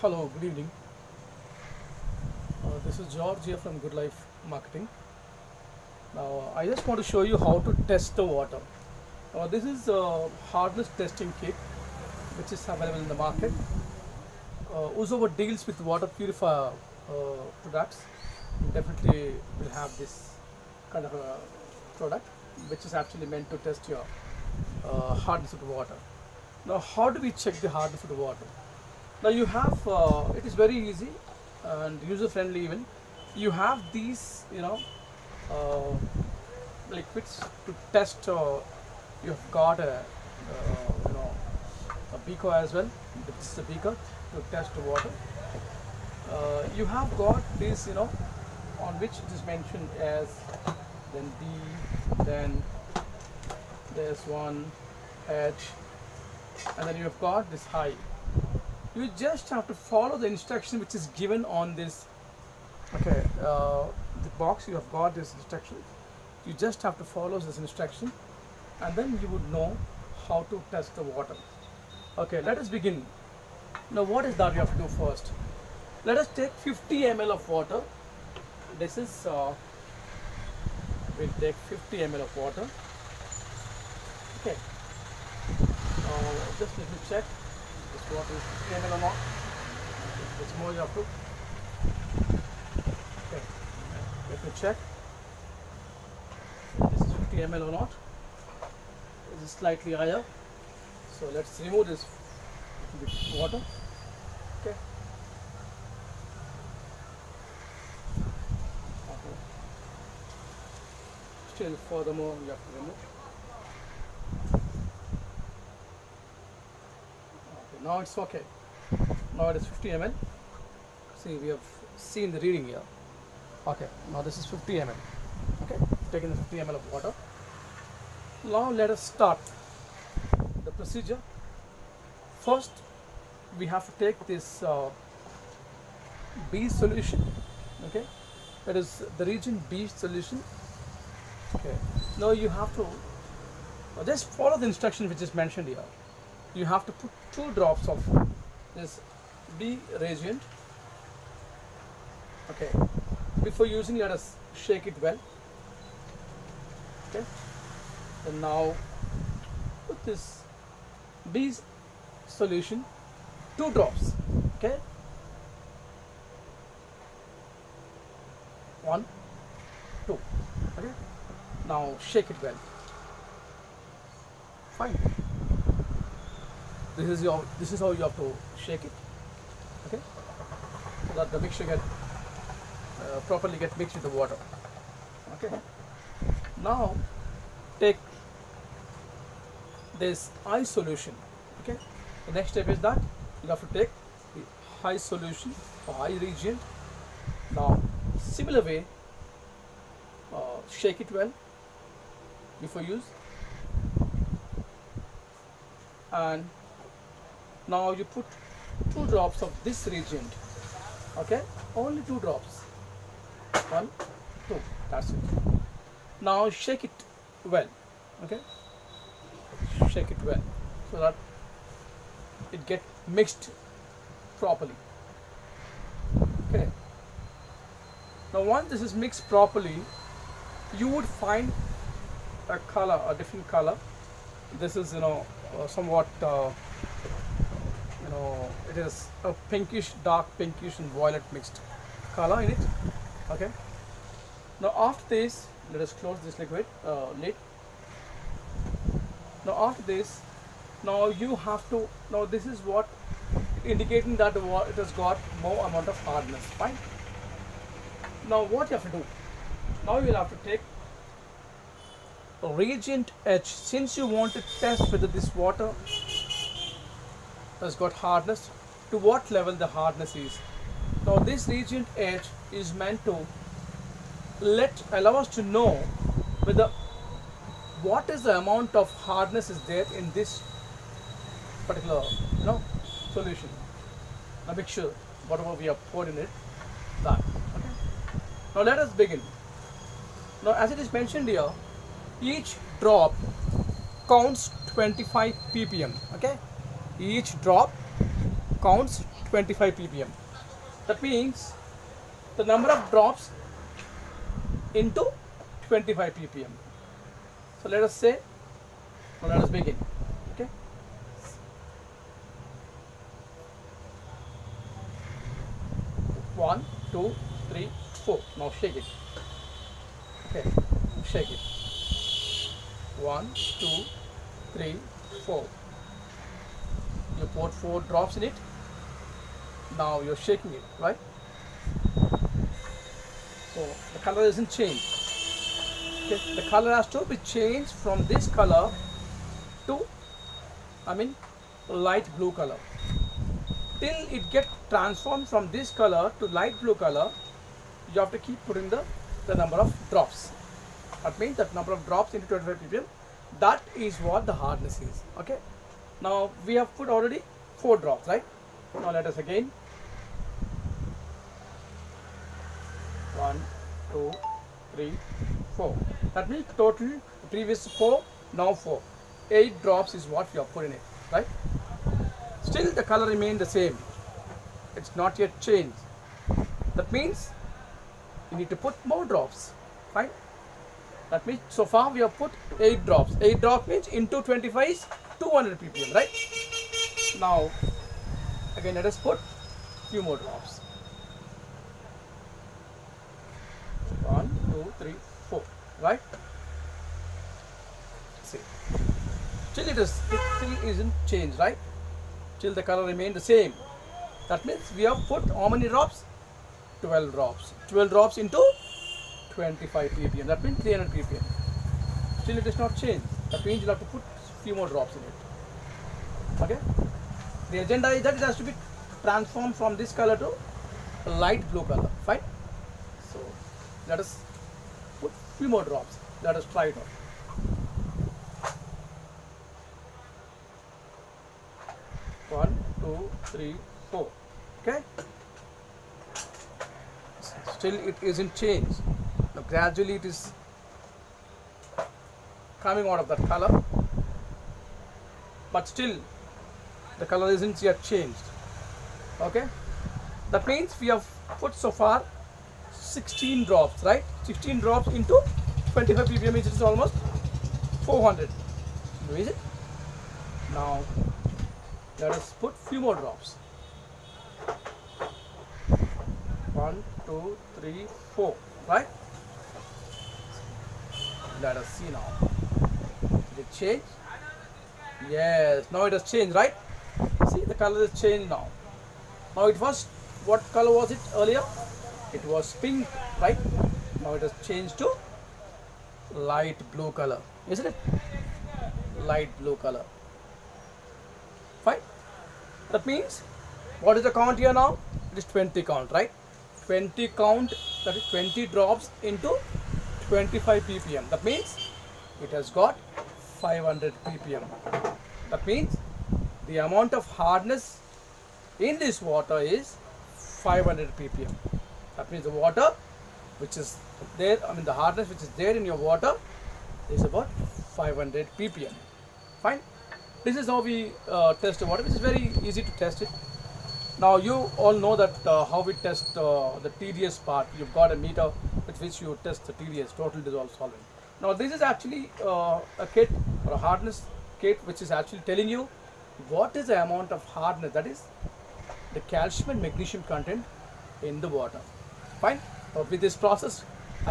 Hello, good evening. This is George here from Good Life Marketing. Now, I just want to show you how to test the water. This is a hardness testing kit which is available in the market. Whosoever deals with water purifier products definitely will have this kind of a product which is actually meant to test your hardness of the water. Now, how do we check the hardness of the water? Now you have, it is very easy and user friendly even. You have these, uh, liquids to test. You've got a beaker as well. This is a beaker to test the water. You have got this, on which it is mentioned as then D, then there's one H, and then you have got this high. You just have to follow the instruction which is given on this. Okay, the box, you have got this instruction. You just have to follow this instruction and then you would know how to test the water. Okay, let us begin. Now what is that we have to do first? Let us take 50 ml of water. This is, we'll take 50 ml of water. Okay, just let me check this water is 50 ml or not. If it's more, you have to. Okay, let me check. This is 50 ml or not. This is slightly higher. So let's remove this water. Okay. Still, furthermore, you have to remove. Now it's okay. Now it is 50 ml. See, we have seen the reading here. Okay, now this is 50 ml. Okay, taking the 50 ml of water. Now let us start the procedure. First, we have to take this B solution. Okay, that is the region B solution. Okay, now you have to just follow the instruction which is mentioned here. You have to put 2 drops of this B reagent. Okay, before using, let us shake it well. Okay, and now put this B solution, 2 drops. Okay, 1, 2. Okay, now shake it well. Fine. This is how you have to shake it. Okay, so that the mixture get properly get mixed with the water. Okay, now take this I solution. Okay, the next step is that you have to take the high solution or high reagent. Now similar way, shake it well before use, and now you put 2 drops of this reagent. Okay, only 2 drops. 1, 2. That's it. Now shake it well. Okay, shake it well so that it get mixed properly. Okay. Now once this is mixed properly, you would find a color, a different color. This is somewhat. It is a pinkish, dark pinkish and violet mixed color in it. Okay, now after this, let us close this liquid lid. Now after this, now you have to, now this is what indicating that it has got more amount of hardness. Fine. Now what you have to do, now you will have to take reagent H. Since you want to test whether this water has got hardness, to what level the hardness is. Now this reagent H is meant to allow us to know whether what is the amount of hardness is there in this particular solution, a mixture, whatever we have poured in it. That. Okay. Now let us begin. Now as it is mentioned here, each drop counts 25 ppm. Okay, each drop counts 25 ppm. That means the number of drops into 25 ppm. So let us say, let us begin. Okay. 1, 2, 3, 4. Now shake it. Okay, shake it. 1, 2, 3, 4. You put 4 drops in it. Now you're shaking it, right? So the color isn't changed. Okay, the color has to be changed from this color to, light blue color. Till it gets transformed from this color to light blue color, you have to keep putting the number of drops. That means that number of drops into 25 ppm. That is what the hardness is. Okay. Now we have put already 4 drops, right? Now let us again. 1, 2, 3, 4. That means total previous 4, now 4. 8 drops is what we have put in it, right? Still the color remains the same. It's not yet changed. That means you need to put more drops, right? That means so far we have put 8 drops. 8 drops means into 25 is 200 ppm, right? Now again let us put few more drops. 1, 2, 3, 4, right? See, still it still isn't changed, right? Still the color remains the same. That means we have put how many drops? 12 drops. 12 drops into 25 ppm. That means 300 ppm. Still it is not changed. That means you have to put few more drops in it. Okay. The agenda is that it has to be transformed from this color to a light blue color. Fine. So let us put few more drops. Let us try it out. 1, 2, 3, 4. Okay. Still it isn't changed. Now gradually it is coming out of that color, but still the color isn't yet changed. Okay. That means we have put so far 16 drops, right? 16 drops into 25 ppm, which is almost 400. Is it? Now let us put few more drops. 1, 2, 3, 4. Right? Let us see now. Did it change? Yes. Now it has changed, right? See, the color is changed now. Now it was, what color was it earlier? It was pink, right? Now it has changed to light blue color, isn't it? Light blue color. Fine. That means, what is the count here now? It is 20 count, right? 20 count, that is 20 drops into 25 ppm. That means it has got 500 ppm. That means the amount of hardness in this water is 500 ppm. That means the water which is there, the hardness which is there in your water is about 500 ppm. Fine. This is how we test the water, which is very easy to test it. Now you all know that how we test the TDS part. You've got a meter with which you test the TDS, total dissolved solvent. Now this is actually a kit or a hardness kit which is actually telling you what is the amount of hardness, that is the calcium and magnesium content in the water. Fine. With this process